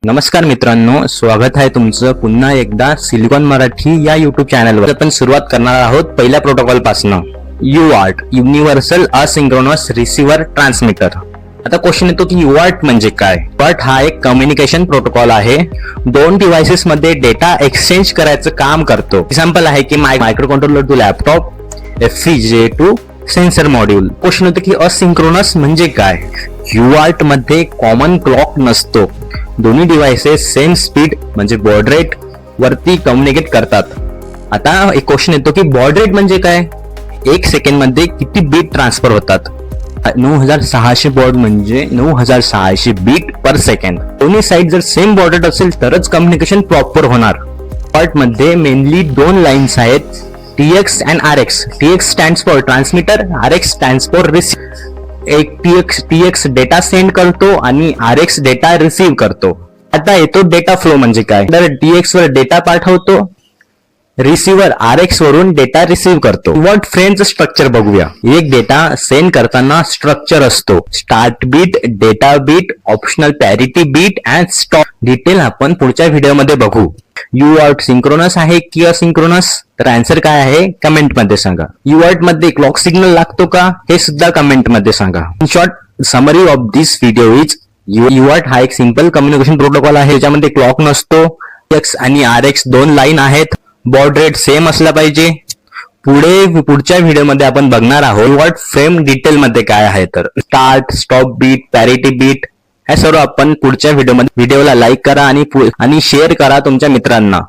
नमस्कार मित्रांनो, स्वागत आहे तुमचं पुन्हा एकदा सिलिकॉन मराठी या युट्यूब चॅनलवर. आपण सुरुवात करणार आहोत पहिल्या प्रोटोकॉल पासून. UART universal asynchronous receiver transmitter. आता क्वेश्चन येतो की UART म्हणजे काय. UART हा एक कम्युनिकेशन प्रोटोकॉल आहे. दोन डिव्हाइसेस मध्ये डेटा एक्सचेंज करायचं काम करतो. एक्झाम्पल आहे की microcontroller to laptop, FPGA to sensor module. Question होतं की असिंक्रोनस म्हणजे काय. UART मध्ये कॉमन क्लॉक नसतो. दोन्ही डिव्हाइसेस सेम स्पीड म्हणजे बॉड रेट वरती कम्युनिकेट करतात. आता एक क्वेश्चन येतो की बॉड रेट म्हणजे काय. 1 सेकंड मध्ये किती बीट ट्रान्सफर होतात. 9600 बॉड म्हणजे 9600 बीट पर सेकंड. दोन्ही साइड जर सेम बॉड रेट असेल तरच कम्युनिकेशन प्रॉपर होणार. UART मध्ये मेनली दोन लाईन्स आहेत, TX and RX. TX stands for transmitter, RX stands for receive. एक TX डेटा सेंड करतो आणि RX डेटा रिसीव्ह करतो. आता येतो डेटा फ्लो म्हणजे काय. तर TX वर डेटा पाठवतो, रिसिव्हर RX वरून डेटा रिसीव्ह करतो. UART फ्रेमचं स्ट्रक्चर बघूया. एक डेटा सेंड करताना स्ट्रक्चर असतो, start bit, data bit, optional parity bit and stop. Detail आपण पुढच्या व्हिडिओमध्ये बघू. UART सिंक्रोनस आहे की असिंक्रोनस, तर आन्सर काय आहे कमेंट मध्ये सांगा. UART मध्ये क्लॉक सिग्नल लागतो का हे सुद्धा कमेंट मध्ये सांगा. In short summary of this video is UART हा एक सिंपल कम्युनिकेशन प्रोटोकॉल आहे ज्यामध्ये क्लॉक नसतो. TX आणि RX दोन लाईन आहेत. बॉड रेट सेम असला पाहिजे. पुढच्या व्हिडिओमध्ये आपण बघणार आहोत UART फ्रेम डिटेल मध्ये काय आहे. तर start, stop bit, parity bit हे सर्व आपण पुढच्या व्हिडिओला लाईक करा आणि शेअर करा तुमच्या मित्रांना.